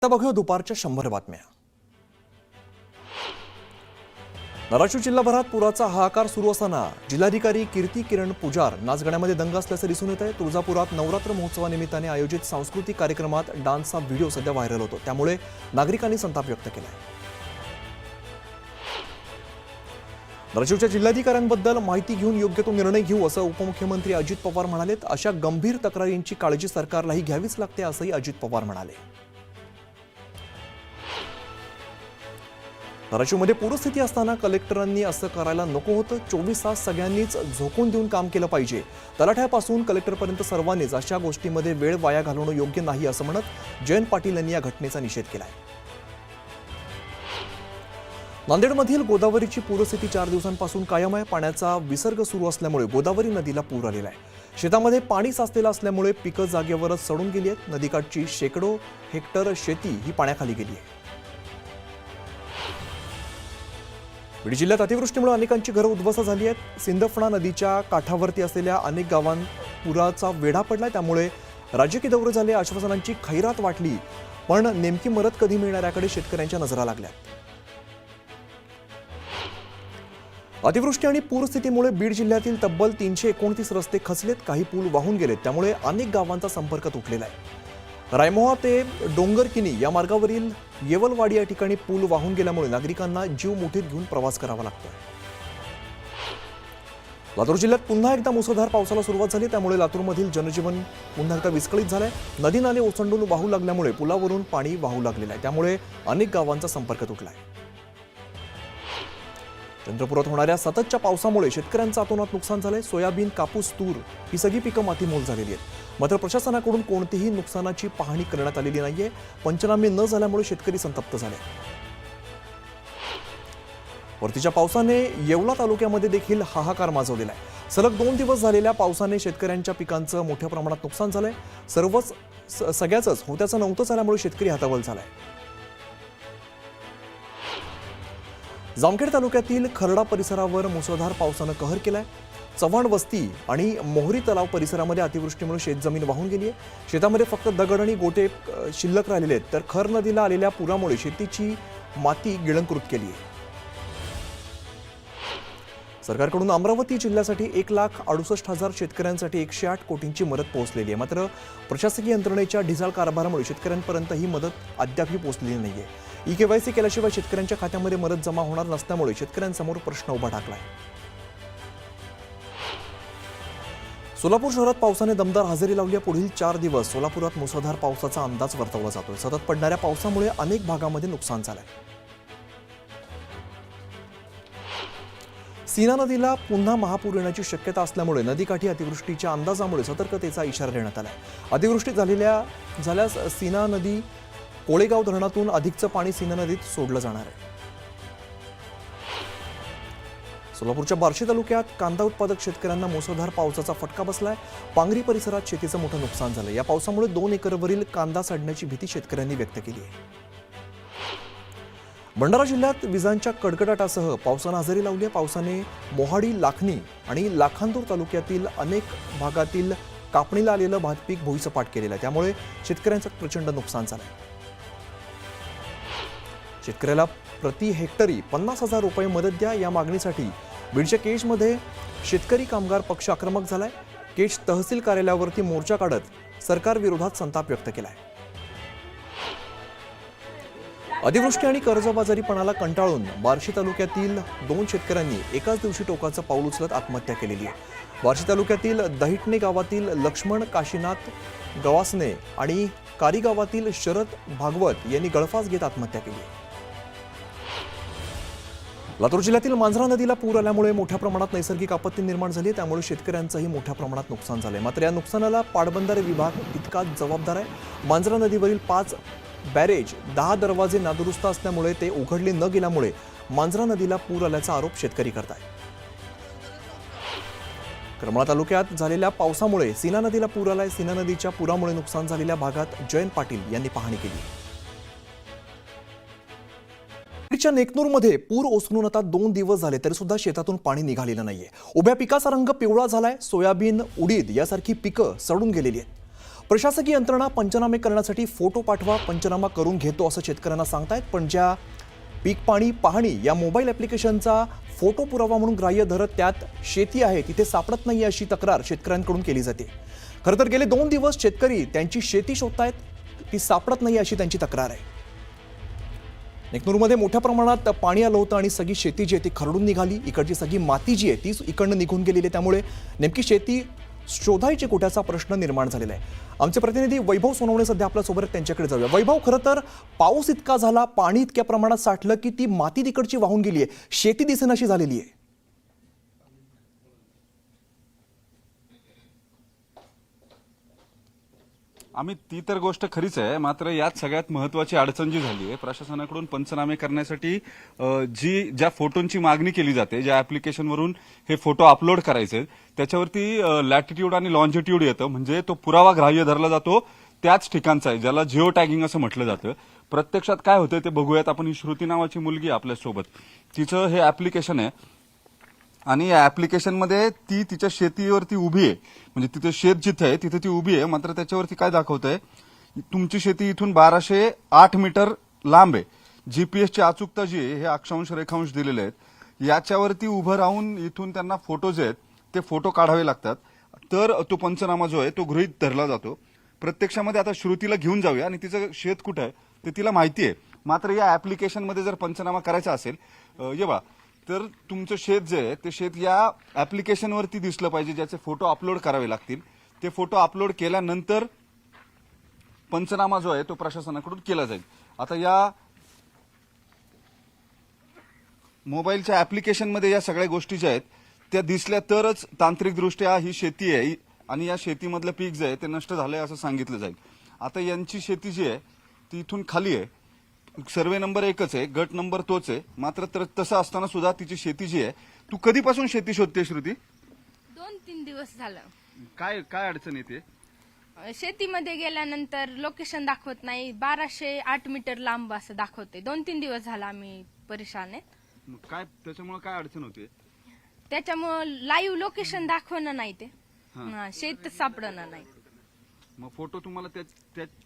आता बघूया दुपारच्या 100 बातम्या। धाराशिव जिल्हाभरात पुराचा हाहाकार सुरू असताना जिल्हाधिकारी कीर्ती किरण पुजार नाचगाण्यामध्ये दंग असल्याचे दिसून येत आहे। तुळजापुरात नवरात्र महोत्सवानिमित्ताने आयोजित सांस्कृतिक कार्यक्रमात डान्सचा व्हिडिओ सध्या व्हायरल होतो, त्यामुळे नागरिकांनी संताप व्यक्त केला आहे। धाराशिवच्या जिल्हाधिकाऱ्यांबद्दल माहिती घेऊन योग्य तो निर्णय घेऊ असं उपमुख्यमंत्री अजित पवार म्हणालेत। अशा गंभीर तक्रारींची काळजी सरकारलाही घ्यावीच लागते असंही अजित पवार म्हणाले। धाराशिवमध्ये पूरस्थिती असताना कलेक्टरांनी असं करायला नको होतं। 24 तास सगळ्यांनीच झोकून देऊन काम केलं पाहिजे। तलाठ्यापासून कलेक्टरपर्यंत सर्वांनीच अशा गोष्टींमध्ये वेळ वाया घालवणं योग्य नाही असं म्हणत जयंत पाटील यांनी या घटनेचा निषेध केलाय। नांदेडमधील गोदावरीची पूरस्थिती 4 दिवसांपासून कायम आहे। पाण्याचा विसर्ग सुरू असल्यामुळे गोदावरी नदीला पूर आलेला आहे। शेतामध्ये पाणी साचलेलं असल्यामुळे पिकं जागेवरच सडून गेली आहेत। नदीकाठची शेकडो हेक्टर शेती ही पाण्याखाली गेली आहे। बीड जिल्ह्यात अतिवृष्टीमुळे अनेकांची घरं उद्ध्वस्त झाली आहेत। सिंदफणा नदीच्या काठावरती असलेल्या अनेक गावांत पुराचा वेढा पडलाय, त्यामुळे राजकीय दौरे झाले, आश्वासनांची खैरात वाटली, पण नेमकी मदत कधी मिळणार याकडे शेतकऱ्यांच्या नजरा लागल्यात। अतिवृष्टी आणि पूरस्थितीमुळे बीड जिल्ह्यातील तब्बल 329 रस्ते खचलेत, काही पूल वाहून गेलेत, त्यामुळे अनेक गावांचा संपर्क तुटलेला आहे। रायमोहा ते डोंगरकिनी या मार्गावरील येवलवाडी या ठिकाणी पूल वाहून गेल्यामुळे नागरिकांना जीव मुठीत घेऊन प्रवास करावा लागतोय। लातूर जिल्ह्यात पुन्हा एकदा मुसळधार पावसाला सुरुवात झाली, त्यामुळे लातूरमधील जनजीवन पुन्हा एकदा विस्कळीत झालंय। नदी नाले ओसंडून वाहू लागल्यामुळे पुलावरून पाणी वाहू लागलेलं आहे, त्यामुळे अनेक गावांचा संपर्क तुटलाय। चंद्रपुरात होणाऱ्या सततच्या पावसामुळे शेतकऱ्यांचं अतोनात नुकसान झालंय। सोयाबीन, कापूस, तूर ही सगळी पिकं मातीमोल झालेली आहेत, मात्र प्रशासनाकडून कोणतीही नुकसानाची पाहणी करण्यात आलेली नाहीये। पंचनामे न झाल्यामुळे शेतकरी संतप्त झाले। परतीच्या पावसाने येवला तालुक्यामध्ये देखील हाहाकार माजवलेला आहे। सलग 2 दिवस झालेल्या पावसाने शेतकऱ्यांच्या पिकांचं मोठ्या प्रमाणात नुकसान झालंय। सगळ्याच होत्याचं नव्हतं झाल्यामुळे शेतकरी हताबल झालाय। जामखेड तालुक्यातील खर्डा परिसरावर मुसळधार पावसानं कहर केलाय। चव्हाण वस्ती आणि मोहरी तलाव परिसरामध्ये अतिवृष्टीमुळे शेतजमीन वाहून गेली आहे। शेतामध्ये फक्त दगड आणि गोटे शिल्लक राहिलेले आहेत, तर खर नदीला आलेल्या पुरामुळे शेतीची माती गिळंकृत केली आहे। सरकारकडून अमरावती जिल्ह्यासाठी 1,68,000 शेतकऱ्यांसाठी 108 कोटींची मदत पोहोचलेली आहे, मात्र प्रशासकीय यंत्रणेच्या ढिसाळ कारभारामुळे शेतकऱ्यांपर्यंत ही मदत अद्यापही पोहोचलेली नाहीये। ई-केवायसी केल्याशिवाय शेतकऱ्यांच्या खात्यामध्ये मदत जमा होणार नसल्यामुळे शेतकऱ्यांसमोर प्रश्न उभा ठाकलाय। सोलापूर शहरात पावसाने दमदार हजेरी लावली आहे। पुढील 4 दिवस सोलापुरात मुसळधार पावसाचा अंदाज वर्तवला जातोय। सतत पडणाऱ्या पावसामुळे अनेक भागामध्ये नुकसान झालंय। सीना नदीला पुन्हा महापूर येण्याची शक्यता असल्यामुळे नदीकाठी अतिवृष्टीच्या अंदाजामुळे सतर्कतेचा इशारा देण्यात आलाय। अतिवृष्टी झाल्यास सीना नदी कोळेगाव धरणातून अधिकचं पाणी सीना नदीत सोडलं जाणार आहे। सोलापूरच्या बार्शी तालुक्यात कांदा उत्पादक शेतकऱ्यांना मुसळधार पावसाचा फटका बसलाय। पांगरी परिसरात शेतीचं मोठं नुकसान झालं। या पावसामुळे 2 एकरवरील कांदा सडण्याची भीती शेतकऱ्यांनी व्यक्त केली आहे। भंडारा जिल्ह्यात विजांच्या कडकडाटासह पावसानं हजेरी लावली आहे। पावसाने मोहाडी, लाखनी आणि लाखांदूर तालुक्यातील अनेक भागातील कापणीला आलेलं भात पीक भुईसपाट केलेलं आहे, त्यामुळे शेतकऱ्यांचं प्रचंड नुकसान झालंय। शेतकऱ्याला प्रति हेक्टरी 50,000 रुपये मदत द्या या मागणीसाठी बीडच्या केजमध्ये शेतकरी कामगार पक्ष आक्रमक झालाय। केज तहसील कार्यालयावरती मोर्चा काढत सरकारविरोधात संताप व्यक्त केलाय। अतिवृष्टी आणि कर्जबाजारीपणाला कंटाळून बार्शी तालुक्यातील 2 शेतकऱ्यांनी एकाच दिवशी टोकाचं पाऊल उचलत आत्महत्या केलेली आहे। बार्शी तालुक्यातील दहिटणे गावातील लक्ष्मण काशीनाथ गवासने आणि कारी गावातील शरद भागवत यांनी गळफास घेत आत्महत्या केली। लातूर जिल्ह्यातील मांजरा नदीला पूर आल्यामुळे मोठ्या प्रमाणात नैसर्गिक आपत्ती निर्माण झाली, त्यामुळे शेतकऱ्यांचंही मोठ्या प्रमाणात नुकसान झालंय। मात्र या नुकसानाला पाटबंधारे विभाग तितकाच जबाबदार आहे। मांजरा नदीवरील 5 बॅरेज 10 दरवाजे नादुरुस्त असल्यामुळे ते उघडले न गेल्यामुळे मांजरा नदीला पूर आल्याचा आरोप शेतकरी करतायत। करमाळा तालुक्यात झालेल्या पावसामुळे सीना नदीला पूर आलाय। सीना नदीच्या पुरामुळे नुकसान झालेल्या भागात जयंत पाटील यांनी पाहणी केली। बीडच्या नेकनूरमध्ये पूर ओसरून आता 2 दिवस झाले तरी सुद्धा शेतातून पाणी निघालेलं नाहीये। उभ्या पिकाचा रंग पिवळा झालाय। सोयाबीन, उडीद यासारखी पिकं सडून गेलेली आहेत। प्रशासकीय यंत्रणा पंचनामे करण्यासाठी फोटो पाठवा, पंचनामा करून घेतो असं शेतकऱ्यांना सांगतायत, पण ज्या पीक पाणी पाहणी या मोबाईल ॲप्लिकेशनचा फोटो पुरावा म्हणून ग्राह्य धरत त्यात शेती आहे तिथे सापडत नाही अशी तक्रार शेतकऱ्यांकडून केली जाते। खरं तर गेले 2 दिवस शेतकरी त्यांची शेती शोधतायत, ती सापडत नाही अशी त्यांची तक्रार आहे। नेकनूरमध्ये मोठ्या प्रमाणात पाणी आलं होतं आणि सगळी शेती जी आहे ती खरडून निघाली। इकडची सगळी माती जी आहे ती इकडनं निघून गेलेली आहे, त्यामुळे नेमकी शेती शोधायची कुठ्याचा प्रश्न निर्माण झालेला आहे। आमचे प्रतिनिधी वैभव सोनवणे सध्या आपल्यासोबत त्यांच्याकडे जाऊया। वैभव, खरं तर पाऊस इतका झाला, पाणी इतक्या प्रमाणात साठलं की ती माती तिकडची वाहून गेली आहे, शेती दिसेनाशी झालेली आहे। आम्ही ती तर गोष्ट खरीच आहे, मात्र यात सगळ्यात महत्वाची अडचण जी झाली आहे, प्रशासनाकडून पंचनामे करण्यासाठी ज्या फोटोंची मागणी केली जाते, ज्या ऍप्लिकेशनवरून हे फोटो अपलोड करायचे त्याच्यावरती लॅटिट्यूड आणि लॉन्जिट्यूड येतं, म्हणजे तो पुरावा ग्राह्य धरला जातो त्याच ठिकाणचा आहे, ज्याला जिओ टॅगिंग असं म्हटलं जातं। प्रत्यक्षात काय होतं ते बघूयात आपण। ही श्रुती नावाची मुलगी आपल्यासोबत, तिचं हे ऍप्लिकेशन आहे आणि या ऍप्लिकेशनमध्ये ती तिच्या शेतीवरती उभी आहे, म्हणजे तिचं शेत जिथे आहे तिथे ती उभी आहे, मात्र त्याच्यावरती काय दाखवतंय, तुमची शेती इथून 1208 मीटर लांब आहे। जीपीएसची अचूकता जी आहे हे अक्षांश रेखांश दिलेले आहेत, याच्यावरती उभं राहून इथून त्यांना फोटो जे आहेत ते फोटो काढावे लागतात, तर तो पंचनामा जो आहे तो गृहीत धरला जातो। प्रत्यक्षामध्ये आता श्रुतीला घेऊन जाऊया आणि तिचं शेत कुठं आहे ते तिला माहिती आहे, मात्र या ऍप्लिकेशनमध्ये जर पंचनामा करायचा असेल तर तुमचं शेत जे आहे ते शेत या ऍप्लिकेशनवरती दिसलं पाहिजे, ज्याचे फोटो अपलोड करावे लागतील। ते फोटो अपलोड केल्यानंतर पंचनामा जो आहे तो प्रशासनाकडून केला जाईल। आता या मोबाईलच्या ऍप्लिकेशनमध्ये या सगळ्या गोष्टी ज्या आहेत त्या दिसल्या तरच तांत्रिकदृष्ट्या ही शेती आहे आणि या शेतीमधलं पीक जे आहे ते नष्ट झालंय असं सांगितलं जाईल। आता यांची शेती जी आहे ती इथून खाली आहे, सर्वे नंबर एकच आहे, गट नंबर तोच आहे, मात्र तसं असताना सुद्धा तिची शेती जी आहे, तू कधीपासून शेती शोधते श्रुती? 2-3 दिवस झालं। काय काय अडचण येते? शेतीमध्ये गेल्यानंतर लोकेशन दाखवत नाही, 1208 मीटर लांब असं दाखवते। 2-3 दिवस झाला आम्ही परेशान आहेत। मग काय त्याच्यामुळे काय अडचण होते? त्याच्यामुळे लाईव्ह लोकेशन दाखवणं नाही, ते शेत सापडणं नाही। मग फोटो तुम्हाला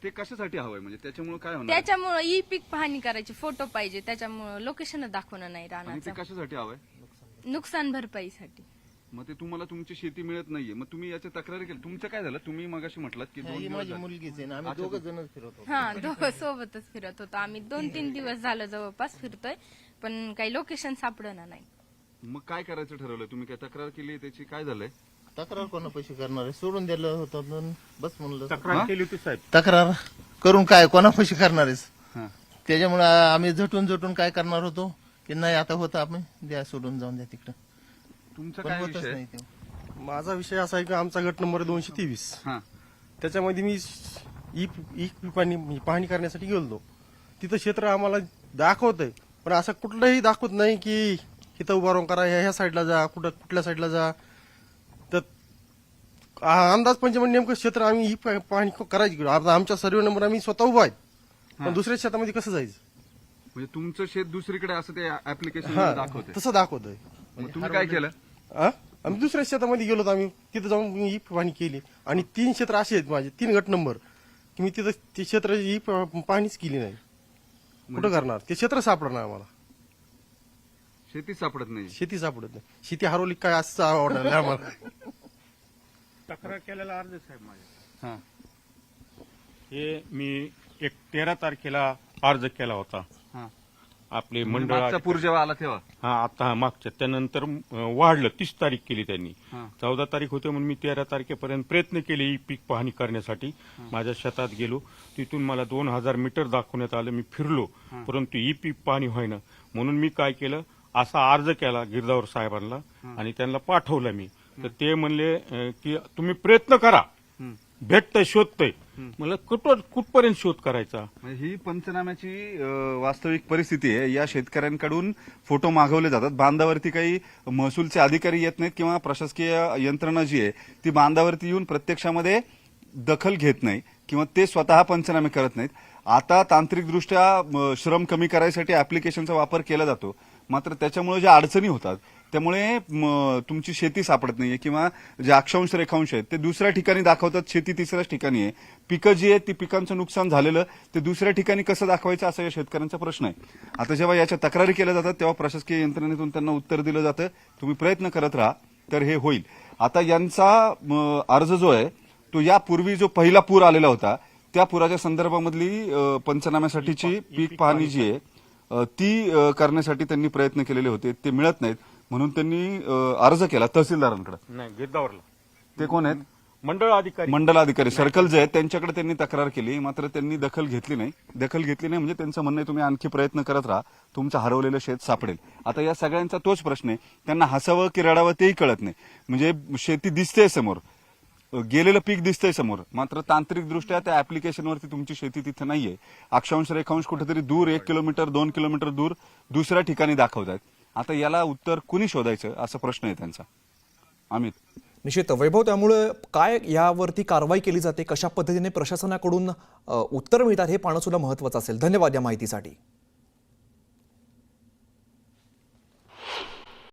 ते कशासाठी हवंय, म्हणजे त्याच्यामुळे काय होणार? त्याच्यामुळे ई पीक पाहणी करायची फोटो पाहिजे, त्याच्यामुळे लोकेशन दाखवणं नाही आणि ते राहण्याचं, कशासाठी हवंय? नुकसान भरपाईसाठी। मग ते तुम्हाला तुमची शेती मिळत नाहीये, मग तुम्ही याची तक्रार केली, तुमचं काय झालं? तुम्ही मगाशी म्हटलात की 2 दिवस माझी झाले. मुलगीच आहे ना, आम्ही दोघं जणच फिरत होतो। हा, दोघं सोबतच फिरत होतो आम्ही। 2-3 दिवस झालं जवळपास फिरतोय, पण काही लोकेशन सापडणं नाही। मग काय करायचं ठरवलं तुम्ही? काय तक्रार केली? त्याची काय झालंय? तक्रार कोणा पैसे करणार आहे, सोडून दिलं होतं म्हणून बस म्हणलं तक्रार केली होती साहेब। तक्रार करून काय कोणा पैसे करणार आहेस? हा. त्याच्यामुळे आम्ही झटून काय करणार होतो की नाही आता होतं, आपण द्या सोडून, जाऊन द्या तिकडं, तुमचं पण काय होतच विषय? नाही ते। माझा विषय असा आहे की आमचा गट नंबर 223, हा. त्याच्यामध्ये मी ई पाहणी करण्यासाठी गेलो। तिथं क्षेत्र आम्हाला दाखवतंय, पण असं कुठलंही दाखवत नाही की इथं उभा राहून करा, ह्या साईडला जा, कुठल्या साईडला जा। तर अंदाज पंचमध्ये नेमकं क्षेत्र आम्ही ही पाहणी करायची गेलो। आता आमच्या सर्वे नंबर आम्ही स्वतः उभा आहे, पण दुसऱ्या शेतामध्ये कसं जायचं? म्हणजे तुमचं शेत दुसरीकडे असं ते ऍप्लिकेशन हा, दाखवतंय। तसं दाखवतंय। मग तुम्ही काय केलं? आम्ही दुसऱ्या शेतामध्ये गेलो, आम्ही तिथं जाऊन ही पाहणी केली आणि 3 क्षेत्र असे आहेत माझे, 3 गट नंबर, की मी तिथं ते क्षेत्र ही पाहणीच केली नाही। कुठं करणार? ते क्षेत्र सापडणार आम्हाला, शेती सापडत नाही। शेती सापडत नाही। शेती हरवली काय असं आवडणार आम्हाला। तक्रार केलेला अर्ज साहेब माझ्या, हा. हे मी 13 तारखेला अर्ज केला होता हा. आपले मागचा मंडळ। पूर जेव्हा आला तेव्हा? आता मागच्या, त्यानंतर वाढलं, 30 तारीख केली त्यांनी। हा. 14 तारीख होते म्हणून मी 13 तारखेपर्यंत प्रयत्न केले ही पीक पाहणी करण्यासाठी। माझ्या शेतात गेलो, तिथून मला 2000 मीटर दाखवण्यात आलं, मी फिरलो, परंतु ही पीक पाहणी व्हायना, म्हणून मी काय केलं, असा अर्ज केला गिरदावर साहेबांना आणि त्यांना पाठवला मी। तर ते म्हणले की तुम्ही प्रयत्न करा, भेटतंय, शोधतंय। मला कुठपर्यंत शोध करायचा? म्हणजे ही पंचनाम्याची वास्तविक परिस्थिती आहे। या शेतकऱ्यांकडून फोटो मागवले जातात, बांधावरती काही महसूलचे अधिकारी येत नाहीत किंवा प्रशासकीय यंत्रणा जी आहे ती बांधावरती येऊन प्रत्यक्षामध्ये दखल घेत नाही किंवा ते स्वतः पंचनामे करत नाहीत। आता तांत्रिकदृष्ट्या श्रम कमी करायसाठी ऍप्लिकेशनचा वापर केला जातो, मात्र त्याच्यामुळे ज्या अडचणी होतात त्यामुळे तुमची शेती सापडत नाहीये किंवा जे अक्षांश रेखांश आहेत ते दुसऱ्या ठिकाणी दाखवतात, शेती तिसऱ्याच ठिकाणी आहे. पिकं जी आहेत ती पिकांचं नुकसान झालेलं ते दुसऱ्या ठिकाणी कसं दाखवायचं असा या शेतकऱ्यांचा प्रश्न आहे. आता जेव्हा याच्या तक्रारी केल्या जातात तेव्हा प्रशासकीय यंत्रणेतून त्यांना उत्तर दिलं जातं, तुम्ही प्रयत्न करत राहा तर हे होईल. आता यांचा अर्ज जो आहे तो यापूर्वी जो पहिला पूर आलेला होता त्या पुराच्या संदर्भामधली पंचनाम्यासाठीची पीक पाहणी जी आहे ती करण्यासाठी त्यांनी प्रयत्न केलेले होते, ते मिळत नाहीत म्हणून त्यांनी अर्ज केला तहसीलदारांकडे. नाही, गिरदावरला ते कोण आहेत? मंडळ अधिकारी सर्कल जे आहेत त्यांच्याकडे त्यांनी तक्रार केली, मात्र त्यांनी दखल घेतली नाही. म्हणजे त्यांचं म्हणणं आहे तुम्ही आणखी प्रयत्न करत राहा, तुमचं हरवलेलं शेत सापडेल. आता या सगळ्यांचा तोच प्रश्न आहे, त्यांना हसावं की रडावं तेही कळत नाही. म्हणजे शेती दिसते समोर, गेलेलं पीक दिसतंय समोर, मात्र तांत्रिकदृष्ट्या त्या ऍप्लिकेशनवरती तुमची शेती तिथे नाहीये. अक्षांश रेखांश कुठेतरी दूर 1 किलोमीटर 2 किलोमीटर दूर दुसऱ्या ठिकाणी दाखवत आहेत. आता याला उत्तर कुणी शोधायचं असा प्रश्न आहे त्यांचा. अमित. निश्चित वैभव, त्यामुळे काय यावरती कारवाई केली जाते, कशा पद्धतीने प्रशासनाकडून उत्तर मिळतात हे पाहणं सुद्धा महत्त्वाचं असेल. धन्यवाद या माहितीसाठी.